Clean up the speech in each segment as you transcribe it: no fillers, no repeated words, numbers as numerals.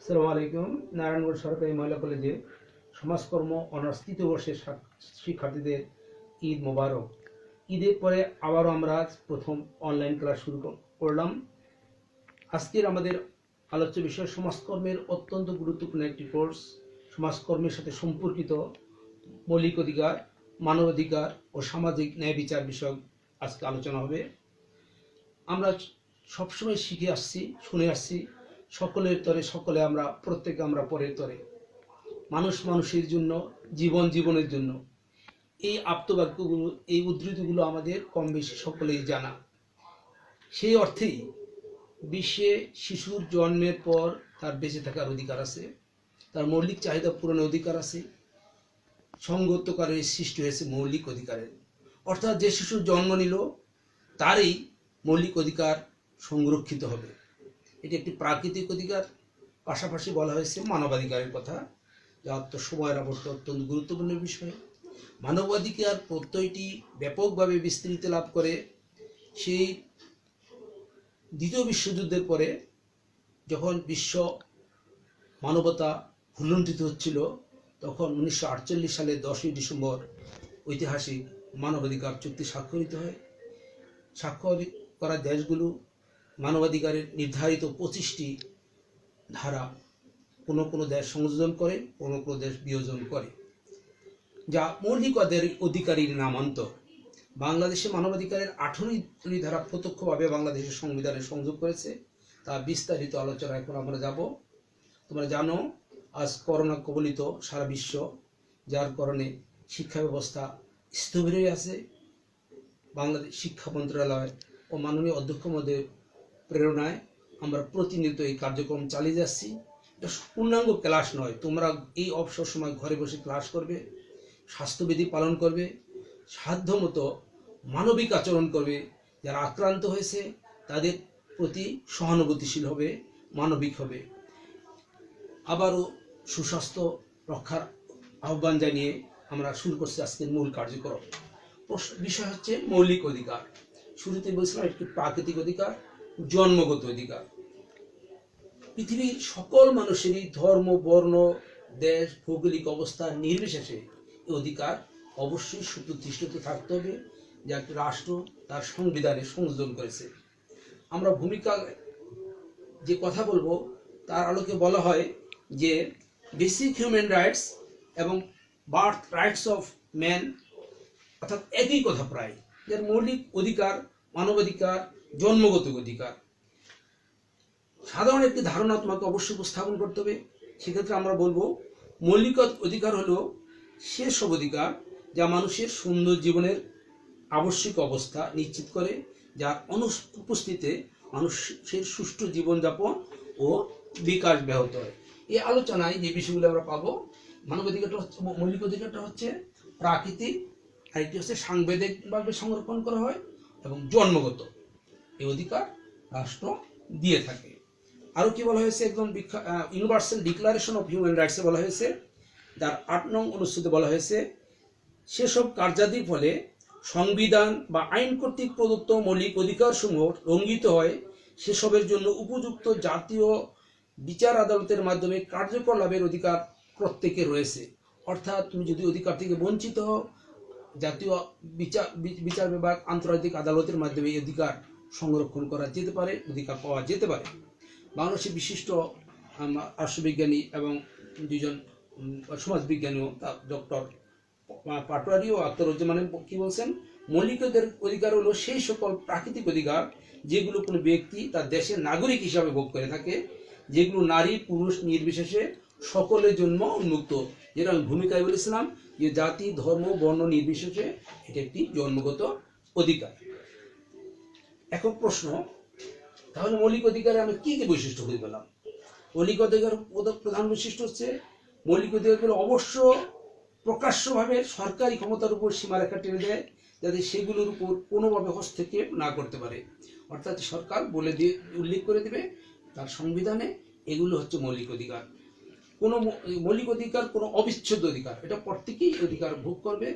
আসসালামু আলাইকুম। নারায়ণগঞ্জ সরকারি মহিলা কলেজে সমাজকর্ম অনার্স তৃতীয় বর্ষের শিক্ষার্থীদের ঈদ মোবারক। ঈদের পরে আবারও আমরা প্রথম অনলাইন ক্লাস শুরু করলাম। আজকের আমাদের আলোচ্য বিষয় সমাজকর্মের অত্যন্ত গুরুত্বপূর্ণ একটি কোর্স। সমাজকর্মের সাথে সম্পর্কিত মৌলিক অধিকার, মানবাধিকার ও সামাজিক ন্যায় বিচার বিষয়ক আজকে আলোচনা হবে। আমরা সবসময় শিখে আসছি, শুনে আসছি, সকলের তরে সকলে আমরা, প্রত্যেকে আমরা পরের তরে। মানুষ মানুষের জন্য, জীবন জীবনের জন্য। এই আপ্তবাক্যগুলো, এই উদ্ধৃতিগুলো আমাদের কম বেশি সকলেই জানা। সেই অর্থেই বিশ্বে শিশুর জন্মের পর তার বেঁচে থাকার অধিকার আছে, তার মৌলিক চাহিদা পূরণের অধিকার আছে, সঙ্গতকারে সৃষ্টি হয়েছে মৌলিক অধিকারের। অর্থাৎ যে শিশুর জন্ম নিল তারই মৌলিক অধিকার সংরক্ষিত হবে। এটি একটি প্রাকৃতিক অধিকার, পাশাপাশি বলা হয়েছে মানবাধিকারের কথা, যা সময়ের আবর্ত অত্যন্ত গুরুত্বপূর্ণ বিষয়। মানবাধিকার প্রত্যয়টি ব্যাপকভাবে বিস্তৃতি লাভ করে সেই দ্বিতীয় বিশ্বযুদ্ধের পরে, যখন বিশ্ব মানবতা ভুলুণ্ঠিত হচ্ছিল, তখন 1948 সালে 10ই ডিসেম্বর ঐতিহাসিক মানবাধিকার চুক্তি স্বাক্ষরিত হয়। স্বাক্ষর করা দেশগুলো মানবাধিকারের নির্ধারিত 25টি ধারা কোনো দেশ সংযোজন করে, কোনো দেশ বিয়োজন করে, যা মৌলিক অধিকারীর নামান্তর। বাংলাদেশে মানবাধিকারের 18টি ধারা প্রত্যক্ষভাবে বাংলাদেশের সংবিধানে সংযোগ করেছে। তা বিস্তারিত আলোচনা এখন আমরা যাব। তোমরা জানো, আজ করোনা কবলিত সারা বিশ্ব, যার কারণে শিক্ষা ব্যবস্থা স্থবির হয়ে আছে। বাংলাদেশ শিক্ষা মন্ত্রণালয় ও মাননীয় অধ্যক্ষ মহোদয়ের প্রেরণায় আমরা প্রতিনিয়ত এই কার্যক্রম চালিয়ে যাচ্ছি। এটা পূর্ণাঙ্গ ক্লাস নয়, তোমরা এই অবসর সময় ঘরে বসে ক্লাস করবে, স্বাস্থ্যবিধি পালন করবে, সাধ্যমতো মানবিক আচরণ করবে, যারা আক্রান্ত হয়েছে তাদের প্রতি সহানুভূতিশীল হবে, মানবিক হবে। আবারও সুস্বাস্থ্য রক্ষার আহ্বান জানিয়ে আমরা শুরু করছি আজকের মূল কার্যক্রম। বিষয় হচ্ছে মৌলিক অধিকার। শুরুতে বলছিলাম একটি প্রাকৃতিক অধিকার, জন্মগত অধিকার। পৃথিবীর সকল মানুষেরই ধর্ম, বর্ণ, দেশ, ভৌগোলিক অবস্থা নির্বিশেষে এই অধিকার অবশ্যই সুপ্রতিষ্ঠিত থাকতে হবে, যা একটি রাষ্ট্র তার সংবিধানে সংযোজন করেছে। আমরা ভূমিকা যে কথা বলবো তার আলোকে বলা হয় যে বেসিক হিউম্যান রাইটস এবং বার্থ রাইটস অফ ম্যান, অর্থাৎ একই কথা প্রায়, যার মৌলিক অধিকার, মানবাধিকার, জন্মগত অধিকার। সাধারণ একটি ধারণা তোমাকে অবশ্যই উপস্থাপন করতে হবে। সেক্ষেত্রে আমরা বলবো মৌলিক অধিকার হলো সেসব অধিকার যা মানুষের সুন্দর জীবনের আবশ্যিক অবস্থা নিশ্চিত করে, যার অনুপস্থিতিতে মানুষের সুষ্ঠু জীবনযাপন ও বিকাশ ব্যাহত হয়। এই আলোচনায় যে বিষয়গুলো আমরা পাবো, মানবাধিকারটা হচ্ছে, মৌলিক অধিকারটা হচ্ছে প্রাকৃতিক, আর এটি হচ্ছে সাংবিধানিকভাবে সংরক্ষণ করা হয়, এবং জন্মগত। এই অধিকার রাষ্ট্র দিয়ে থাকে। আরও কি বলা হয়েছে, একদম ইউনিভার্সাল ডিক্লারেশন অফ হিউম্যান রাইটসে বলা হয়েছে, যার 8 নং অনুচ্ছেদে বলা হয়েছে, সেসব কার্যাদির ফলে সংবিধান বা আইন কর্তৃক প্রদত্ত মৌলিক অধিকারসমূহ লঙ্ঘিত হয়, সেসবের জন্য উপযুক্ত জাতীয় বিচার আদালতের মাধ্যমে কার্যকর লাভের অধিকার প্রত্যেকের রয়েছে। অর্থাৎ তুমি যদি অধিকার থেকে বঞ্চিত হও, জাতীয় বিচার বিভাগ, আন্তর্জাতিক আদালতের মাধ্যমে এই অধিকার সংরক্ষণ করা যেতে পারে, অধিকার পাওয়া যেতে পারে। বাংলাদেশের বিশিষ্ট রাষ্ট্রবিজ্ঞানী এবং 2জন সমাজবিজ্ঞানীও, ডক্টর পাটোয়ারি ও আখতারুজ্জামান কি বলছেন, মৌলিক অধিকার হলো সেই সকল প্রাকৃতিক অধিকার যেগুলো কোনো ব্যক্তি তার দেশের নাগরিক হিসাবে ভোগ করে থাকে, যেগুলো নারী পুরুষ নির্বিশেষে সকলের জন্য উন্মুক্ত। যেটা আমি ভূমিকায় বলেছিলাম যে জাতি, ধর্ম, বর্ণ নির্বিশেষে এটা একটি জন্মগত অধিকার। এখন প্রশ্ন, তাহলে মৌলিক অধিকারে আমরা কি কি বৈশিষ্ট্য খুঁজে পেলাম? মৌলিক অধিকার প্রধান বৈশিষ্ট্য হচ্ছে, মৌলিক অধিকারগুলো অবশ্য প্রকাশ্যভাবে সরকারি ক্ষমতার উপর সীমারেখা টেনে দেয়, যাতে সেগুলোর উপর কোনোভাবে হস্তক্ষেপ না করতে পারে। অর্থাৎ সরকার বলে দিয়ে উল্লেখ করে দেবে তার সংবিধানে, এগুলো হচ্ছে মৌলিক অধিকার। কোনো মৌলিক অধিকার কোনো অবিচ্ছেদ্য অধিকার, এটা প্রত্যেকেই অধিকার ভোগ করবে,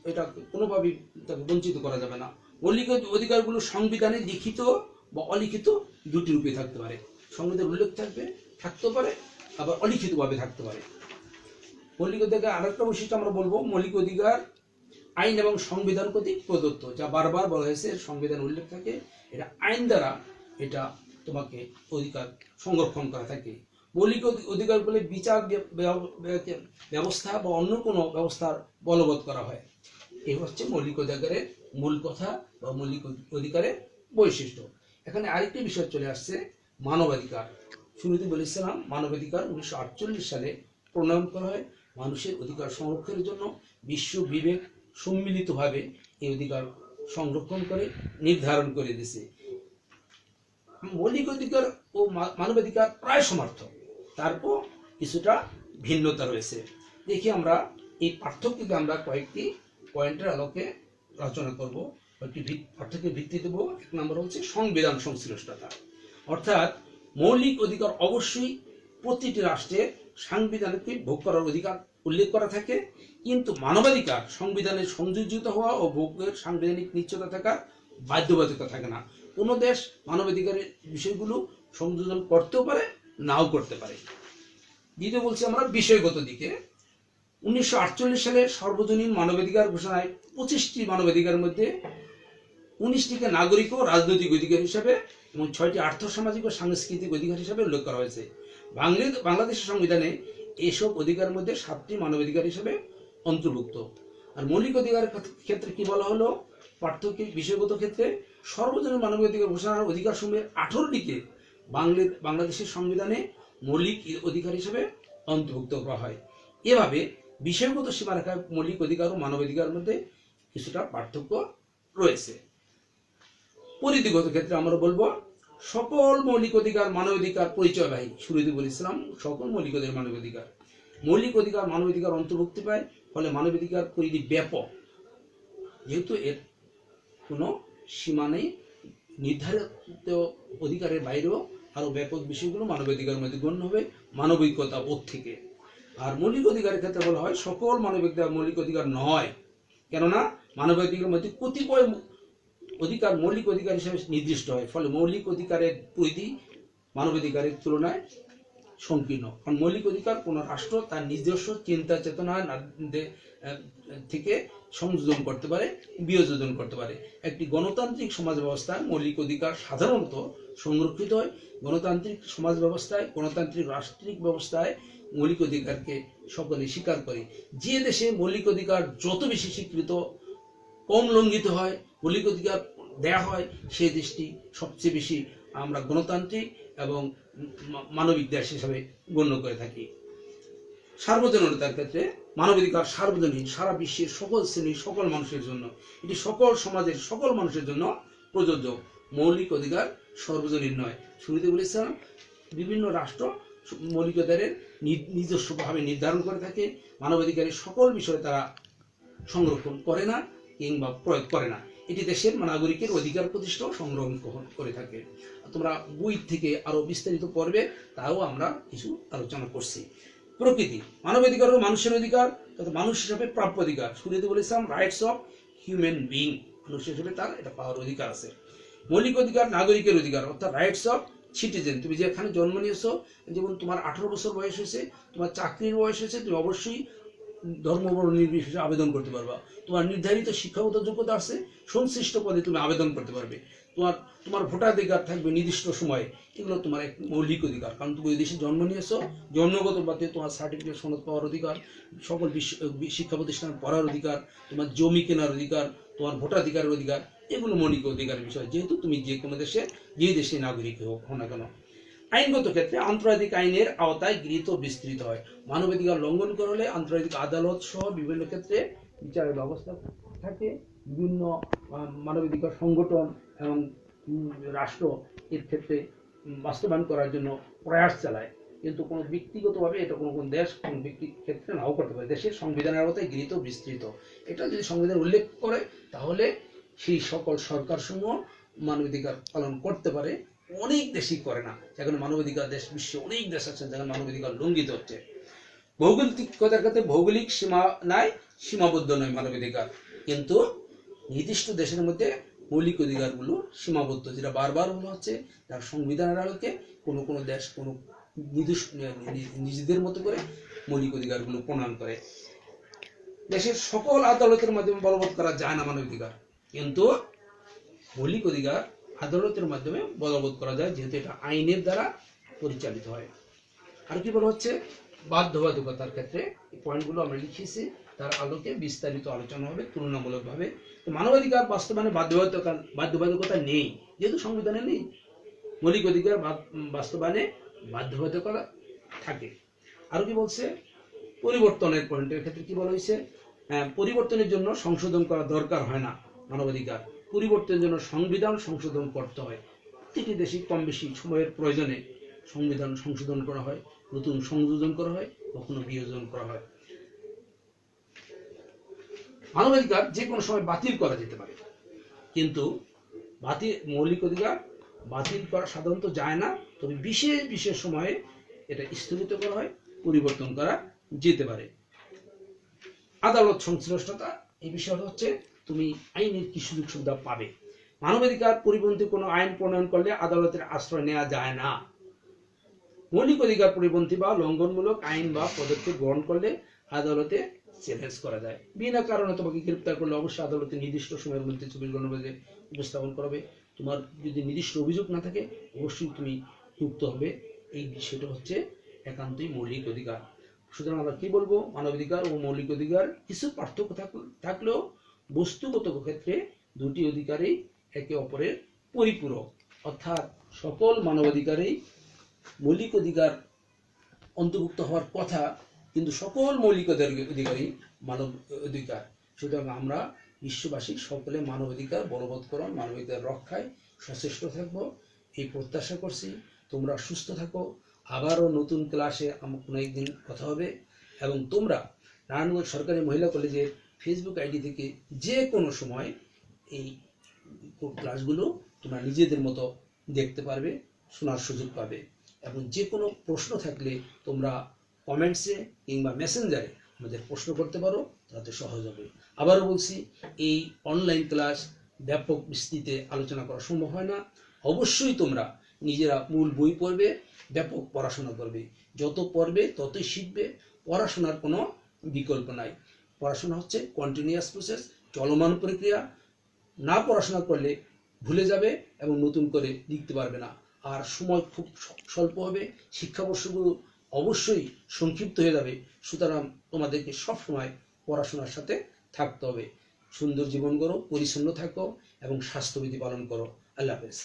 এটা কোনোভাবেই তাকে বঞ্চিত করা যাবে না। মৌলিক অধিকারগুলো সংবিধানে লিখিত বা অলিখিত দুটি রূপে থাকতে পারে। সংবিধান উল্লেখ থাকবে, থাকতে পারে, আবার অলিখিতভাবে থাকতে পারে। মৌলিক অধিকার আরেকটা বৈশিষ্ট্য আমরা বলবো, মৌলিক অধিকার আইন এবং সংবিধান কর্তৃক প্রদত্ত, যা বারবার বলা হয়েছে, সংবিধান উল্লেখ থাকে, এটা আইন দ্বারা এটা তোমাকে অধিকার সংরক্ষণ করা থাকে। মৌলিক অধিকার বলে বিচার ব্যবস্থা বা অন্য কোনো ব্যবস্থার বলবৎ করা হয়। এই হচ্ছে মৌলিক অধিকারের মূল কথা বা মৌলিক অধিকারের বৈশিষ্ট্য। এখানে আরেকটি বিষয় চলে আসছে, মানবাধিকার। শুরুতে বলেছিলাম মানবাধিকার 1948 সালে প্রণয়ন করা হয় মানুষের অধিকার সংরক্ষণের জন্য। বিশ্ব বিবেক সম্মিলিতভাবে এই অধিকার সংরক্ষণ করে নির্ধারণ করে দিয়েছে। মৌলিক অধিকার ও মানবাধিকার প্রায় সমার্থক, তারপর কিছুটা ভিন্নতা রয়েছে। দেখি আমরা এই পার্থক্যকে আমরা কয়েকটি পয়েন্টের আলোকে আলোচনা করব, কয়েকটি পার্থক্যের ভিত্তি দেব। এক নম্বর হচ্ছে সংবিধান সংশ্লিষ্টতা, অর্থাৎ মৌলিক অধিকার অবশ্যই প্রতিটি রাষ্ট্রের সাংবিধানিক ভোগ করার অধিকার উল্লেখ করা থাকে, কিন্তু মানবাধিকার সংবিধানের সংযোজিত হওয়া ও ভোগের সাংবিধানিক নিশ্চয়তা থাকার বাধ্যবাধকতা থাকে না। কোনো দেশ মানবাধিকারের বিষয়গুলো সংযোজন করতেও পারে, নাও করতে পারে। দ্বিতীয় বলছি আমরা বিষয়গত দিকে। 1948 সালে সর্বজনীন মানবাধিকার ঘোষণায় 25টি মানবাধিকারের মধ্যে 19টিকে নাগরিক ও রাজনৈতিক অধিকার হিসাবে এবং 6টি আর্থসামাজিক ও সাংস্কৃতিক অধিকার হিসাবে উল্লেখ করা হয়েছে। বাংলাদেশের সংবিধানে এইসব অধিকারের মধ্যে 7টি মানবাধিকার হিসাবে অন্তর্ভুক্ত। আর মৌলিক অধিকারের ক্ষেত্রে কি বলা হলো, পার্থক্য বিষয়গত ক্ষেত্রে সর্বজনীন মানবাধিকার ঘোষণার অধিকার সমূহের 18টিকে বাংলাদেশের সংবিধানে মৌলিক অধিকার হিসেবে অন্তর্ভুক্ত করা হয়। এভাবে বিষয়গত সীমারেখায় মৌলিক অধিকার ও মানবাধিকারের মধ্যে কিছুটা পার্থক্য রয়েছে। পরিধিগত ক্ষেত্রে আমরা বলবো সকল মৌলিক অধিকার মানবাধিকার পরিচয়বাহী। শুরুতে বলেছিলাম সকল মৌলিক অধিকার মানবাধিকার, মৌলিক অধিকার মানবাধিকার অন্তর্ভুক্তি পায়, ফলে মানবাধিকার পরিধি ব্যাপক, যেহেতু এর কোনো সীমা নেই। নির্ধারিত অধিকারের বাইরেও আরো ব্যাপক বিষয়গুলো মানবাধিকারের মধ্যে গণ্য হবে মানবিকতা বোধ থেকে। আর মৌলিক অধিকারের ক্ষেত্রে বলা হয় সকল মানবাধিকার মৌলিক অধিকার নয়, কেননা মানবাধিকারের মধ্যে কতিপয় অধিকার মৌলিক অধিকার হিসেবে নির্দিষ্ট হয়, ফলে মৌলিক অধিকারের পরিধি মানবাধিকারের তুলনায় সংকীর্ণ। কারণ মৌলিক অধিকার কোন রাষ্ট্র তার নিজস্ব চিন্তা চেতনা থেকে সংযোজন করতে পারে, বিয়োজন করতে পারে। একটি গণতান্ত্রিক সমাজ ব্যবস্থায় মৌলিক অধিকার সাধারণত সংরক্ষিত হয়। গণতান্ত্রিক সমাজ ব্যবস্থায়, গণতান্ত্রিক রাষ্ট্রিক ব্যবস্থায় মৌলিক অধিকারকে সকলে স্বীকার করে। যে দেশে মৌলিক অধিকার যত বেশি স্বীকৃত, কম লঙ্ঘিত হয়, মৌলিক অধিকার দেয়া হয়, সেই দেশটি সবচেয়ে বেশি আমরা গণতান্ত্রিক এবং মানবিক দেশ হিসাবে গণ্য করে থাকি। সার্বজনীনতার ক্ষেত্রে মানবাধিকার সার্বজনীন, সারা বিশ্বের সকল শ্রেণীর সকল মানুষের জন্য, এটি সকল সমাজের সকল মানুষের জন্য প্রযোজ্য। মৌলিক অধিকার সর্বজনীন নয়। শুরুতে বলেছিলাম বিভিন্ন রাষ্ট্র মৌলিক অধিকারের নিজস্বভাবে নির্ধারণ করে থাকে, মানবাধিকারের সকল বিষয়ে তারা সংরক্ষণ করে না কিংবা প্রয়োগ করে না। এটি দেশের নাগরিকের অধিকার প্রতিষ্ঠা সংগ্রহণ করে থাকে। তোমরা বই থেকে আরো বিস্তারিত পড়বে, তাও আমরা কিছু আলোচনা করছি। প্রকৃতি মানবাধিকার ও মানুষের অধিকার, মানুষ হিসাবে প্রাপ্য অধিকার। শুরুতে বলেছিলাম রাইটস অফ হিউম্যান বিং, মানুষ হিসেবে তার এটা পাওয়ার অধিকার আছে। মৌলিক অধিকার নাগরিকের অধিকার, অর্থাৎ রাইটস অফ সিটিজেন। তুমি যেখানে জন্ম নিয়েছো, যেমন তোমার 18 বছর বয়স হয়েছে, তোমার চাকরির বয়স হয়েছে, তুমি অবশ্যই ধর্মবর্ণ নির্বিশেষে আবেদন করতে পারবা। তোমার নির্ধারিত শিক্ষাগত যোগ্যতা আছে, সংশ্লিষ্ট পদে তুমি আবেদন করতে পারবে। তোমার ভোটাধিকার থাকবে নির্দিষ্ট সময়ে। এগুলো তোমার এক মৌলিক অধিকার, কারণ তুমি ওই দেশে জন্ম নিয়েছো, জন্মগত বাদে তোমার সার্টিফিকেট সনদ পাওয়ার অধিকার, সকল শিক্ষা প্রতিষ্ঠানে পড়ার অধিকার, তোমার জমি কেনার অধিকার, তোমার ভোটাধিকারের অধিকার, এগুলো মৌলিক অধিকারের বিষয়, যেহেতু তুমি যে কোনো দেশে যে দেশে নাগরিক হও না কেন। আইনগত ক্ষেত্রে আন্তর্জাতিক আইনের আওতায় গৃহীত বিস্তৃত হয়। মানবাধিকার লঙ্ঘন করা হলে আন্তর্জাতিক আদালত সহ বিভিন্ন ক্ষেত্রে বিচারের ব্যবস্থা থাকে। বিভিন্ন মানবাধিকার সংগঠন এবং রাষ্ট্র এর ক্ষেত্রে বাস্তবায়ন করার জন্য প্রয়াস চালায়, কিন্তু কোনো ব্যক্তিগতভাবে এটা কোনো দেশ কোনো ব্যক্তির ক্ষেত্রে নাও করতে পারে। দেশের সংবিধানের আওতায় গৃহীত বিস্তৃত, এটা যদি সংবিধান উল্লেখ করে তাহলে সেই সকল সরকারসমূহ মানবাধিকার পালন করতে পারে। অনেক দেশই করে না, যেখানে মানবাধিকার দেশ বিশ্বে অনেক দেশ আছে যেখানে মানবাধিকার লঙ্ঘিত হচ্ছে। ভৌগোলিকতার ক্ষেত্রে ভৌগোলিক সীমা নাই, সীমাবদ্ধ নয় মানবাধিকার, কিন্তু নির্দিষ্ট দেশের মধ্যে মৌলিক অধিকারগুলো সীমাবদ্ধ, যেটা বারবার বলা হচ্ছে। যার সংবিধানের আলোকে কোনো দেশ কোনো নিজেদের মতো করে মৌলিক অধিকারগুলো প্রণয়ন করে। দেশের সকল আদালতের মাধ্যমে বলবৎ করা যায় না মানবাধিকার, কিন্তু মৌলিক অধিকার আদালতের মাধ্যমে বলবৎ করা যায়, যেহেতু এটা আইনের দ্বারা পরিচালিত হয়। আর কি বলা হচ্ছে, বাধ্যবাধকতার ক্ষেত্রে এই পয়েন্টগুলো আমরা লিখেছি, তার আলোকে বিস্তারিত আলোচনা হবে তুলনামূলকভাবে। মানবাধিকার বাস্তবায়নে বাধ্যবাধকতা নেই, যেহেতু সংবিধানে নেই। মৌলিক অধিকার বাস্তবায়নে বাধ্যবাধকতা থাকে। আর কি বলছে, পরিবর্তনের পয়েন্টের ক্ষেত্রে কি বলা হয়েছে, পরিবর্তনের জন্য সংশোধন করা দরকার হয় না। মানবাধিকার পরিবর্তনের জন্য সংবিধান সংশোধন করতে হয়। প্রতিটি দেশে কম বেশি সময়ের প্রয়োজনে সংবিধান সংশোধন করা হয়, নতুন সংযোজন করা হয়, কখনো বিয়োজন করা হয়। মানবাধিকার যে কোনো সময় বাতিল করা যেতে পারে, কিন্তু মৌলিক অধিকার বাতিল করা সাধারণত যায় না, তবে বিশেষ বিশেষ সময়ে এটা স্থগিত করা হয়, পরিবর্তন করা যেতে পারে। আদালত সংশ্লিষ্টতা, এই বিষয়টা হচ্ছে তুমি আইনের কি সুযোগ সুবিধা পাবে। মানবাধিকার পরিপন্থী কোনো আইন প্রণয়ন করলে আদালতের আশ্রয় নেওয়া যায় না। মৌলিক অধিকার পরিপন্থী বা লঙ্ঘনমূলক আইন বা পদক্ষেপ গ্রহণ করলে আদালতে চ্যালেঞ্জ করা যায়। বিনা কারণে তোমাকে গ্রেপ্তার করলে অবশ্যই আদালতে নির্দিষ্ট সময়ের মধ্যে 24 ঘন্টার মধ্যে উপস্থাপন করবে। তোমার যদি নির্দিষ্ট অভিযোগ না থাকে, অবশ্যই তুমি মুক্ত হবে। এই বিষয়টা হচ্ছে একান্তই মৌলিক অধিকার। সুতরাং আমরা কি বলবো, মানবাধিকার ও মৌলিক অধিকার কিছু পার্থক্য থাকলেও বস্তুগত ক্ষেত্রে দুটি অধিকারই একে অপরের পরিপূরক। অর্থাৎ সকল মানবাধিকারেই মৌলিক অধিকার অন্তর্ভুক্ত হওয়ার কথা, কিন্তু সকল মৌলিক অধিকারই মানব অধিকার। সুতরাং আমরা বিশ্ববাসী সকলে মানবাধিকার বলবৎকরণ, মানবাধিকার রক্ষায় সচেষ্ট থাকব, এই প্রত্যাশা করছি। তোমরা সুস্থ থাকো। আবারও নতুন ক্লাসে কোনো একদিন কথা হবে। এবং তোমরা নারায়ণগঞ্জ সরকারি মহিলা কলেজের ফেসবুক আইডি থেকে যে কোনো সময় এই ক্লাসগুলো তোমরা নিজেদের মতো দেখতে পারবে, শোনার সুযোগ পাবে। এবং যে কোনো প্রশ্ন থাকলে তোমরা কমেন্টসে কিংবা মেসেঞ্জারে আমাদের প্রশ্ন করতে পারো, তাতে সহজ হবে। আবারও বলছি, এই অনলাইন ক্লাস ব্যাপক বিস্তৃতে আলোচনা করা সম্ভব হয় না। অবশ্যই তোমরা নিজেরা মূল বই পড়বে, ব্যাপক পড়াশোনা করবে। যত পড়বে ততই শিখবে। পড়াশোনার কোনো বিকল্প নাই। পড়াশোনা হচ্ছে কন্টিনিউয়াস প্রসেস, চলমান প্রক্রিয়া। না পড়াশোনা করলে ভুলে যাবে এবং নতুন করে লিখতে পারবে না। আর সময় খুব স্বল্প হবে, শিক্ষাবর্ষগুলো অবশ্যই সংক্ষিপ্ত হয়ে যাবে। সুতরাং তোমাদেরকে সবসময় পড়াশোনার সাথে থাকতে হবে। সুন্দর জীবন করো, পরিচ্ছন্ন থাকো এবং স্বাস্থ্যবিধি পালন করো। আল্লাহ হাফেজ।